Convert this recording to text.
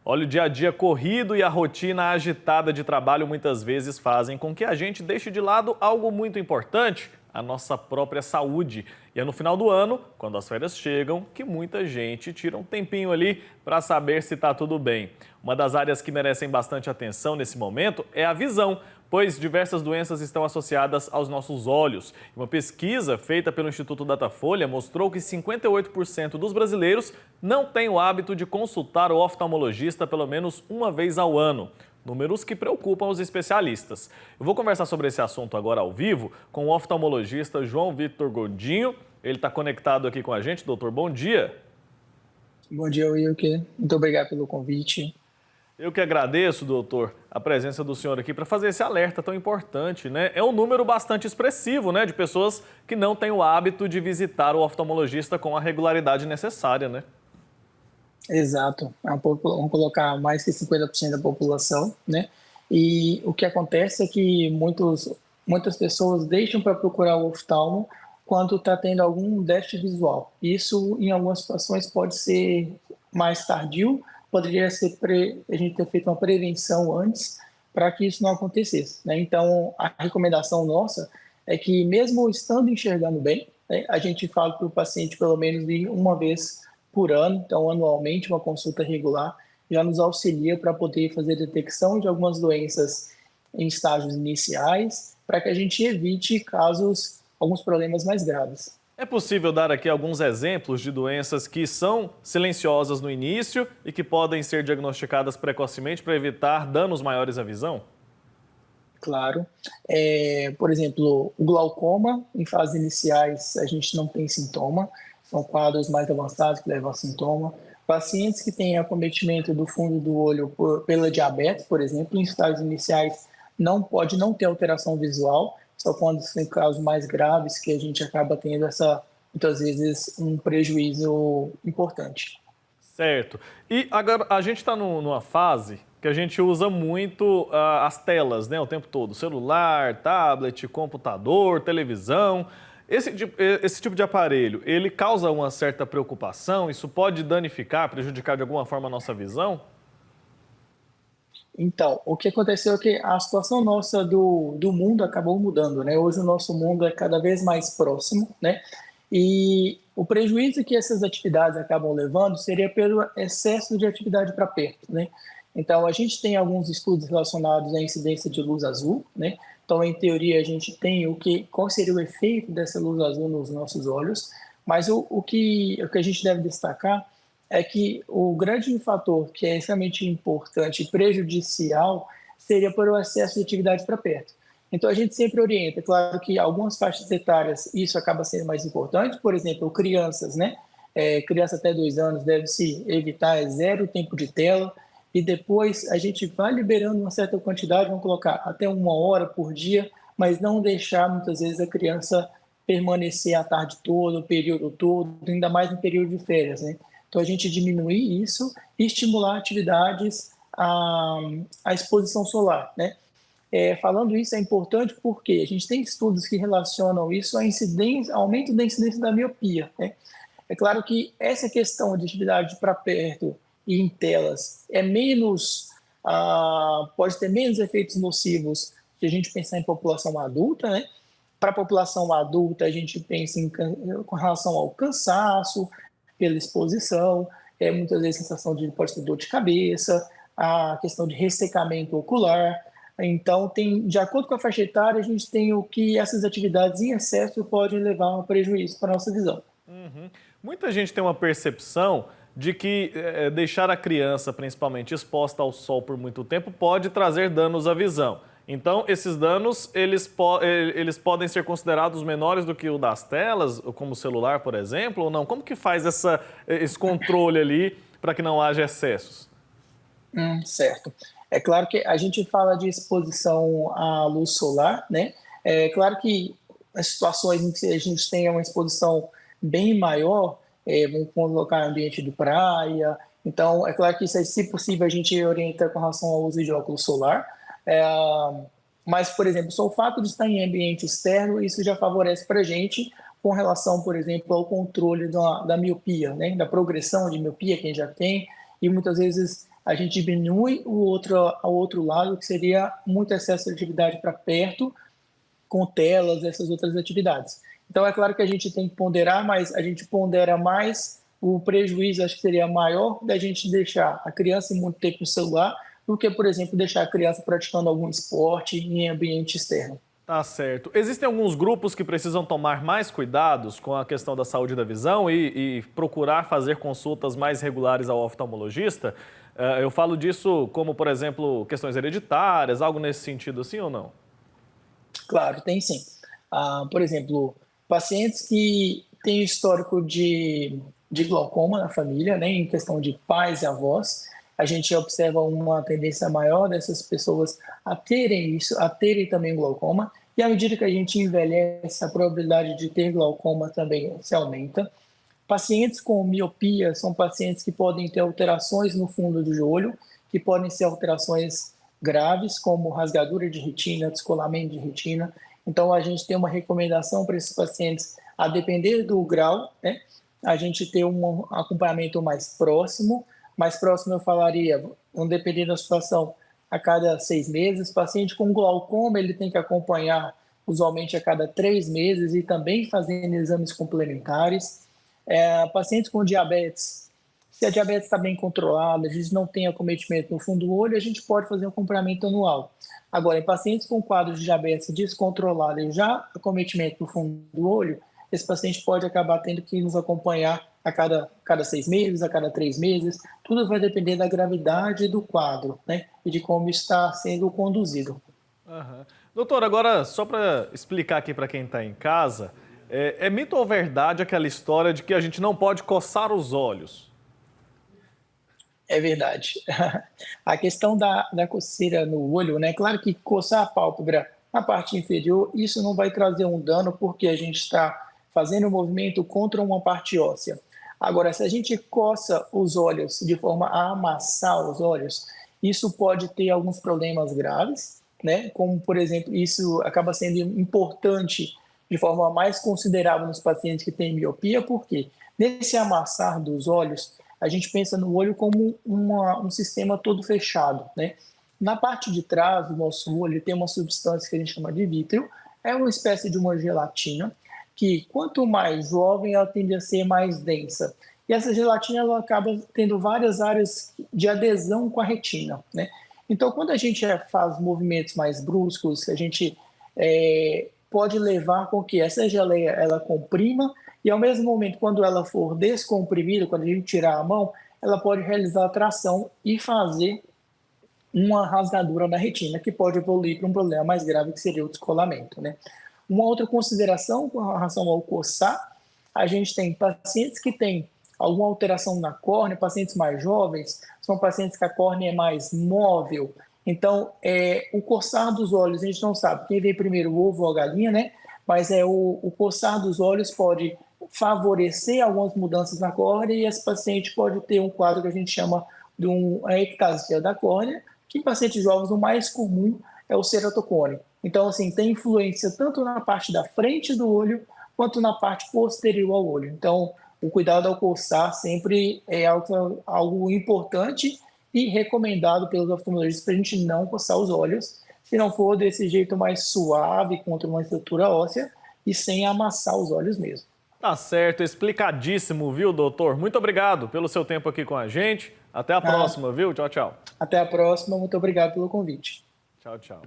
Olha, o dia a dia corrido e a rotina agitada de trabalho muitas vezes fazem com que a gente deixe de lado algo muito importante, a nossa própria saúde. E é no final do ano, quando as férias chegam, que muita gente tira um tempinho ali para saber se está tudo bem. Uma das áreas que merecem bastante atenção nesse momento é a visão, pois diversas doenças estão associadas aos nossos olhos. Uma pesquisa feita pelo Instituto Datafolha mostrou que 58% dos brasileiros não têm o hábito de consultar o oftalmologista pelo menos uma vez ao ano. Números que preocupam os especialistas. Eu vou conversar sobre esse assunto agora ao vivo com o oftalmologista João Vitor Godinho. Ele está conectado aqui com a gente. Doutor, bom dia. Bom dia, Wilker. Muito obrigado pelo convite. Eu que agradeço, doutor, a presença do senhor aqui para fazer esse alerta tão importante, né? É um número bastante expressivo, né, de pessoas que não têm o hábito de visitar o oftalmologista com a regularidade necessária, né? Exato. Vamos colocar mais que 50% da população, né? E o que acontece é que muitas pessoas deixam para procurar o oftalmo quando está tendo algum déficit visual. Isso, em algumas situações, pode ser mais tardio, poderia ser a gente ter feito uma prevenção antes para que isso não acontecesse, né? Então, a recomendação nossa é que, mesmo estando enxergando bem, né, a gente fala para o paciente pelo menos de uma vez por ano, então anualmente, uma consulta regular, já nos auxilia para poder fazer detecção de algumas doenças em estágios iniciais, para que a gente evite alguns problemas mais graves. É possível dar aqui alguns exemplos de doenças que são silenciosas no início e que podem ser diagnosticadas precocemente para evitar danos maiores à visão? Claro. Por exemplo, o glaucoma, em fases iniciais, a gente não tem sintoma, são quadros mais avançados que levam a sintoma. Pacientes que têm acometimento do fundo do olho pela diabetes, por exemplo, em estágios iniciais, pode não ter alteração visual, só quando são casos mais graves que a gente acaba tendo muitas vezes, um prejuízo importante. Certo. E agora a gente está numa fase que a gente usa muito as telas, né, o tempo todo. Celular, tablet, computador, televisão. Esse tipo de aparelho, ele causa uma certa preocupação? Isso pode danificar, prejudicar de alguma forma a nossa visão? Então, o que aconteceu é que a situação nossa do mundo acabou mudando, né? Hoje o nosso mundo é cada vez mais próximo, né? E o prejuízo que essas atividades acabam levando seria pelo excesso de atividade para perto, né? Então, a gente tem alguns estudos relacionados à incidência de luz azul, né? Então, em teoria, a gente tem qual seria o efeito dessa luz azul nos nossos olhos, mas o que a gente deve destacar é que o grande fator que é extremamente importante e prejudicial seria por o excesso de atividade para perto. Então, a gente sempre orienta, é claro que algumas faixas etárias isso acaba sendo mais importante, por exemplo, crianças, né? Criança até 2 anos deve-se evitar zero tempo de tela, e depois a gente vai liberando uma certa quantidade, vamos colocar até 1 hora por dia, mas não deixar muitas vezes a criança permanecer a tarde toda, o período todo, ainda mais no período de férias, né? Então, a gente diminuir isso e estimular atividades à exposição solar, né? Falando isso é importante porque a gente tem estudos que relacionam isso à incidência, aumento da incidência da miopia, né? É claro que essa questão de atividade para perto e em telas pode ter menos efeitos nocivos se a gente pensar em população adulta, né? Para a população adulta, a gente pensa com relação ao cansaço, pela exposição, muitas vezes sensação de pode ter dor de cabeça, a questão de ressecamento ocular. Então, de acordo com a faixa etária, a gente tem o que essas atividades em excesso podem levar a um prejuízo para a nossa visão. Uhum. Muita gente tem uma percepção de que deixar a criança, principalmente exposta ao sol por muito tempo, pode trazer danos à visão. Então, esses danos, eles podem ser considerados menores do que o das telas, como o celular, por exemplo, ou não? Como que faz esse controle ali para que não haja excessos? Certo. É claro que a gente fala de exposição à luz solar, né? É claro que as situações em que a gente tem uma exposição bem maior, vamos colocar ambiente de praia, então é claro que isso, se possível, a gente orienta com relação ao uso de óculos solar, é, mas, por exemplo, só o fato de estar em ambiente externo, isso já favorece para a gente com relação, por exemplo, ao controle da miopia, né? Da progressão de miopia que a gente já tem, e muitas vezes a gente diminui ao outro lado, que seria muito excesso de atividade para perto, com telas, essas outras atividades. Então, é claro que a gente tem que ponderar, mas a gente pondera mais o prejuízo, acho que seria maior, da gente deixar a criança muito tempo no celular do que, por exemplo, deixar a criança praticando algum esporte em ambiente externo. Tá certo. Existem alguns grupos que precisam tomar mais cuidados com a questão da saúde da visão e procurar fazer consultas mais regulares ao oftalmologista? Eu falo disso como, por exemplo, questões hereditárias, algo nesse sentido assim ou não? Claro, tem sim. Por exemplo, pacientes que têm histórico de glaucoma na família, né, em questão de pais e avós, a gente observa uma tendência maior dessas pessoas a terem isso, a terem também glaucoma, e à medida que a gente envelhece, a probabilidade de ter glaucoma também se aumenta. Pacientes com miopia são pacientes que podem ter alterações no fundo do olho, que podem ser alterações graves, como rasgadura de retina, descolamento de retina. Então, a gente tem uma recomendação para esses pacientes, a depender do grau, né, a gente ter um acompanhamento mais próximo eu falaria, não dependendo da situação, a cada 6 meses. Paciente com glaucoma, ele tem que acompanhar usualmente a cada 3 meses e também fazendo exames complementares. Pacientes com diabetes, se a diabetes está bem controlada, a gente não tem acometimento no fundo do olho, a gente pode fazer um acompanhamento anual. Agora, em pacientes com quadro de diabetes descontrolado e já acometimento no fundo do olho, esse paciente pode acabar tendo que nos acompanhar a cada 6 meses, a cada 3 meses. Tudo vai depender da gravidade do quadro, né? E de como está sendo conduzido. Aham. Doutor, agora só para explicar aqui para quem está em casa, é mito ou verdade aquela história de que a gente não pode coçar os olhos? É verdade. A questão da coceira no olho, né? Claro que coçar a pálpebra na parte inferior, isso não vai trazer um dano porque a gente está fazendo um movimento contra uma parte óssea. Agora, se a gente coça os olhos de forma a amassar os olhos, isso pode ter alguns problemas graves, né? Como, por exemplo, isso acaba sendo importante de forma mais considerável nos pacientes que têm miopia, porque nesse amassar dos olhos, a gente pensa no olho como um sistema todo fechado, né? Na parte de trás do nosso olho tem uma substância que a gente chama de vítreo, é uma espécie de uma gelatina, que quanto mais jovem ela tende a ser mais densa. E essa gelatina ela acaba tendo várias áreas de adesão com a retina, né? Então, quando a gente faz movimentos mais bruscos, a gente pode levar com que essa geleia ela comprima e, ao mesmo momento, quando ela for descomprimida, quando a gente tirar a mão, ela pode realizar a tração e fazer uma rasgadura na retina, que pode evoluir para um problema mais grave, que seria o descolamento, né? Uma outra consideração com relação ao coçar, a gente tem pacientes que têm alguma alteração na córnea, pacientes mais jovens, são pacientes que a córnea é mais móvel. Então, o coçar dos olhos, a gente não sabe quem veio primeiro, o ovo ou a galinha, né? Mas o coçar dos olhos pode favorecer algumas mudanças na córnea e esse paciente pode ter um quadro que a gente chama de uma ectasia da córnea, que em pacientes jovens o mais comum é o ceratocone. Então, assim, tem influência tanto na parte da frente do olho quanto na parte posterior ao olho. Então, o cuidado ao coçar sempre é algo importante e recomendado pelos oftalmologistas para a gente não coçar os olhos, se não for desse jeito mais suave contra uma estrutura óssea e sem amassar os olhos mesmo. Tá certo, explicadíssimo, viu, doutor? Muito obrigado pelo seu tempo aqui com a gente. Até a próxima, viu? Tchau, tchau. Até a próxima, muito obrigado pelo convite. Tchau, tchau.